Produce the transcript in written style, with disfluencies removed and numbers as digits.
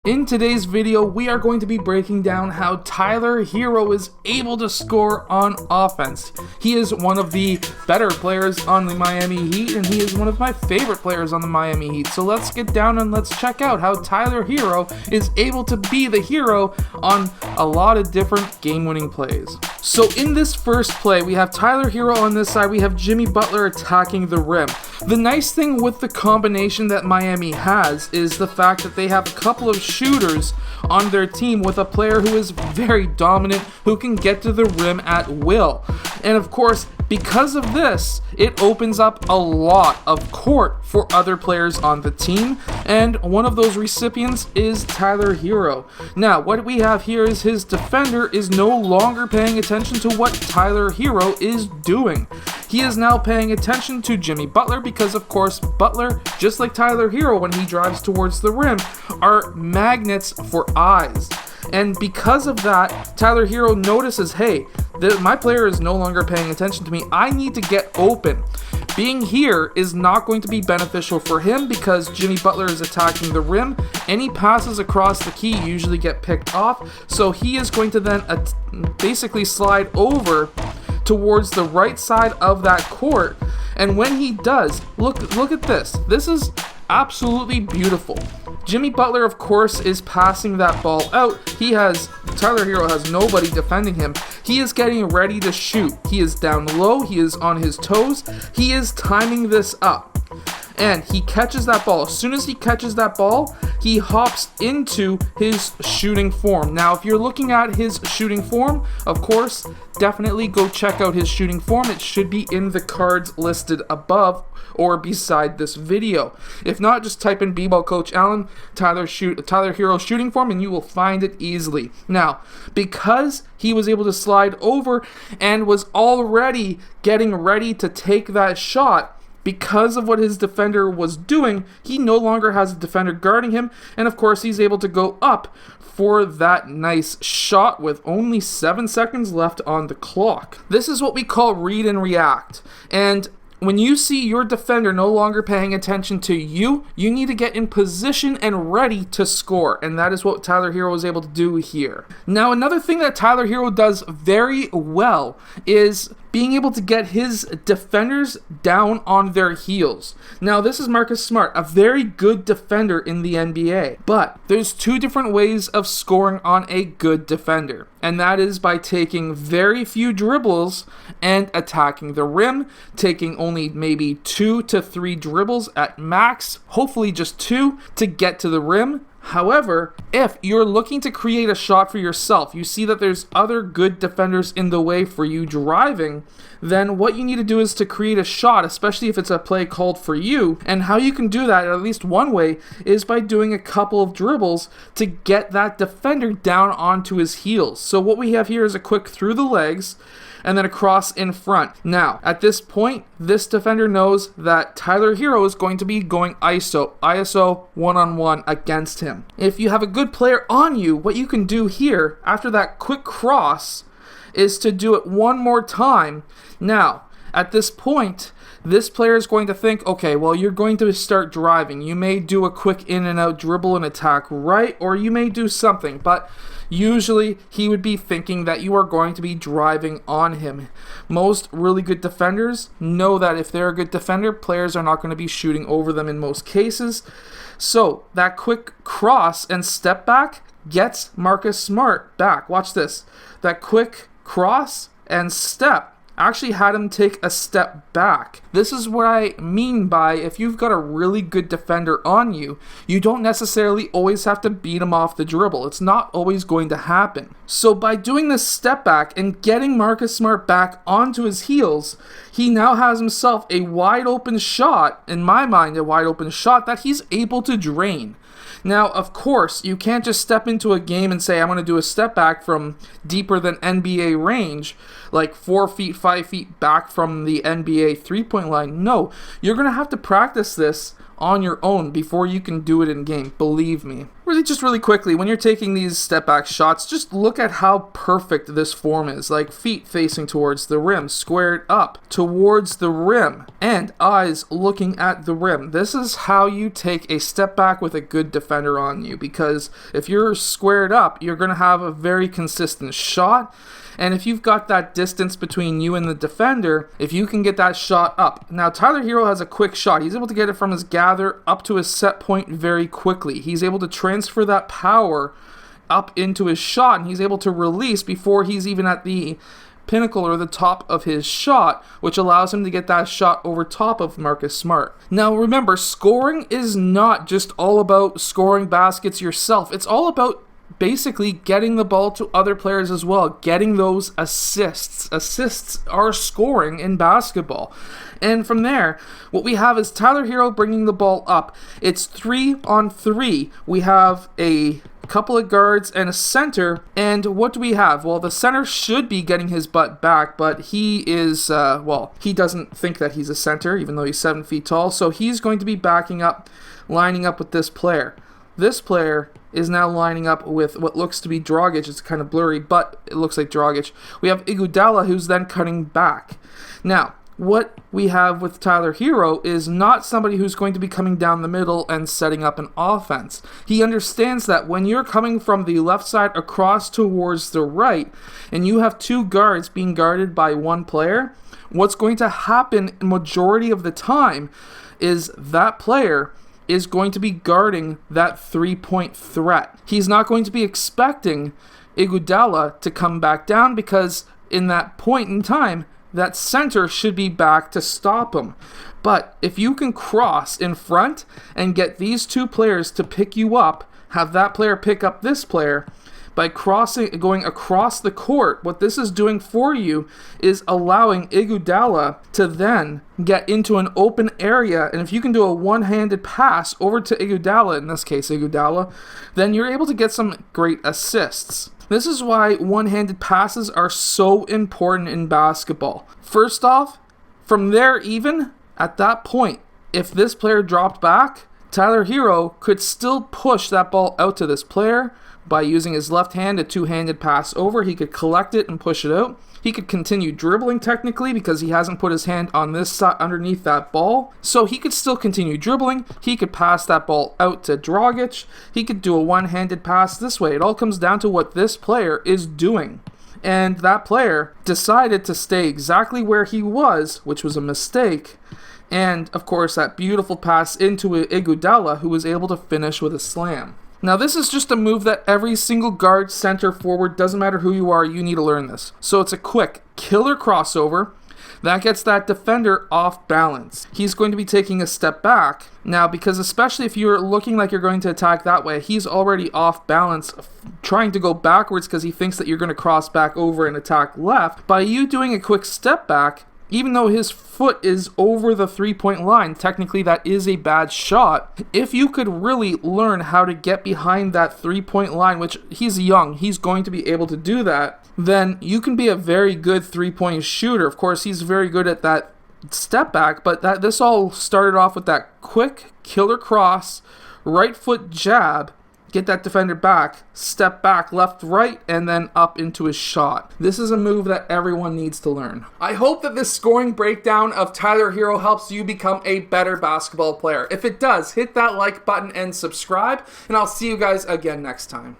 In today's video, we are going to be breaking down how Tyler Herro is able to score on offense. He is one of the better players on the Miami Heat, and he is one of my favorite players on the Miami Heat. So let's get down and let's check out how Tyler Herro is able to be the hero on a lot of different game-winning plays. So in this first play, we have Tyler Herro on this side, we have Jimmy Butler attacking the rim. The nice thing with the combination that Miami has is the fact that they have a couple of shooters on their team with a player who is very dominant, who can get to the rim at will. And of course, because of this, it opens up a lot of court for other players on the team, and one of those recipients is Tyler Herro. Now, what we have here is his defender is no longer paying attention to what Tyler Herro is doing. He is now paying attention to Jimmy Butler because, of course, Butler, just like Tyler Herro when he drives towards the rim, are magnets for eyes. And because of that, Tyler Herro notices, hey, my player is no longer paying attention to me. I need to get open. Being here is not going to be beneficial for him because Jimmy Butler is attacking the rim. Any passes across the key usually get picked off. So he is going to then basically slide over towards the right side of that court. And when he does, look at this. This is absolutely beautiful. Jimmy Butler, of course, is passing that ball out. Tyler Herro has nobody defending him. He is getting ready to shoot. He is down low. He is on his toes. He is timing this up. And he catches that ball. As soon as he catches that ball, he hops into his shooting form. Now, if you're looking at his shooting form, of course, definitely go check out his shooting form. It should be in the cards listed above or beside this video. If not, just type in B-Ball Coach Allen, Tyler Herro shooting form, and you will find it easily. Now, because he was able to slide over and was already getting ready to take that shot, because of what his defender was doing, he no longer has a defender guarding him, and of course he's able to go up for that nice shot with only 7 seconds left on the clock. This is what we call read and react, and when you see your defender no longer paying attention to you, you need to get in position and ready to score, and that is what Tyler Herro was able to do here. Now, another thing that Tyler Herro does very well is being able to get his defenders down on their heels. Now, this is Marcus Smart, a very good defender in the NBA, but there's two different ways of scoring on a good defender, and that is by taking very few dribbles and attacking the rim, taking only maybe 2 to 3 dribbles at max, hopefully just 2, to get to the rim. However, if you're looking to create a shot for yourself, you see that there's other good defenders in the way for you driving, then what you need to do is to create a shot, especially if it's a play called for you. And how you can do that, at least one way, is by doing a couple of dribbles to get that defender down onto his heels. So what we have here is a quick through the legs, and then across in front. Now, at this point, this defender knows that Tyler Herro is going to be going ISO one-on-one against him. If you have a good player on you, what you can do here, after that quick cross, is to do it one more time. Now, at this point, this player is going to think, okay, well, you're going to start driving. You may do a quick in and out dribble and attack right, or you may do something, but usually he would be thinking that you are going to be driving on him. Most really good defenders know that if they're a good defender, players are not going to be shooting over them in most cases. So that quick cross and step back gets Marcus Smart back. Watch this. That quick cross and step actually had him take a step back. This is what I mean by if you've got a really good defender on you, you don't necessarily always have to beat him off the dribble. It's not always going to happen. So by doing this step back and getting Marcus Smart back onto his heels, he now has himself a wide open shot, in my mind, a wide open shot that he's able to drain. Now, of course, you can't just step into a game and say, I'm going to do a step back from deeper than NBA range, like 4 feet, 5 feet back from the NBA three-point line. No, you're going to have to practice this on your own before you can do it in game, believe me. really quickly, when you're taking these step back shots, just look at how perfect this form is. Like feet facing towards the rim, squared up towards the rim, and eyes looking at the rim. This is how you take a step back with a good defender on you, because if you're squared up, you're going to have a very consistent shot. And if you've got that distance between you and the defender, if you can get that shot up. Now, Tyler Herro has a quick shot. He's able to get it from his gather up to his set point very quickly. He's able to transfer that power up into his shot, and he's able to release before he's even at the pinnacle or the top of his shot, which allows him to get that shot over top of Marcus Smart. Now, remember, scoring is not just all about scoring baskets yourself. It's all about basically getting the ball to other players as well, getting those assists. Assists are scoring in basketball. And from there, what we have is Tyler Herro bringing the ball up. It's 3-on-3. We have a couple of guards and a center, and what do we have? Well, the center should be getting his butt back, but he is, he doesn't think that he's a center, even though he's 7 feet tall, so he's going to be backing up, lining up with this player. This player is now lining up with what looks to be Dragic. It's kind of blurry, but it looks like Dragic. We have Iguodala, who's then cutting back. Now, what we have with Tyler Herro is not somebody who's going to be coming down the middle and setting up an offense. He understands that when you're coming from the left side across towards the right, and you have 2 guards being guarded by 1 player, what's going to happen majority of the time is that player is going to be guarding that 3-point threat. He's not going to be expecting Iguodala to come back down, because in that point in time, that center should be back to stop him. But if you can cross in front and get these 2 players to pick you up, have that player pick up this player, by going across the court, what this is doing for you is allowing Iguodala to then get into an open area, and if you can do a one-handed pass over to Iguodala, in this case Iguodala, then you're able to get some great assists. This is why one-handed passes are so important in basketball. First off, from there even, at that point, if this player dropped back, Tyler Herro could still push that ball out to this player by using his left hand, a 2-handed pass over. He could collect it and push it out. He could continue dribbling technically because he hasn't put his hand on this side underneath that ball. So he could still continue dribbling. He could pass that ball out to Dragic. He could do a one-handed pass this way. It all comes down to what this player is doing. And that player decided to stay exactly where he was, which was a mistake. And, of course, that beautiful pass into Iguodala, who was able to finish with a slam. Now, this is just a move that every single guard, center, forward, doesn't matter who you are, you need to learn this. So it's a quick killer crossover that gets that defender off balance. He's going to be taking a step back. Now, because especially if you're looking like you're going to attack that way, he's already off balance, trying to go backwards because he thinks that you're going to cross back over and attack left. By you doing a quick step back, even though his foot is over the 3-point line, technically that is a bad shot. If you could really learn how to get behind that 3-point line, which he's young, he's going to be able to do that, then you can be a very good 3-point shooter. Of course, he's very good at that step back, but this all started off with that quick killer cross, right foot jab, get that defender back, step back, left, right, and then up into his shot. This is a move that everyone needs to learn. I hope that this scoring breakdown of Tyler Herro helps you become a better basketball player. If it does, hit that like button and subscribe, and I'll see you guys again next time.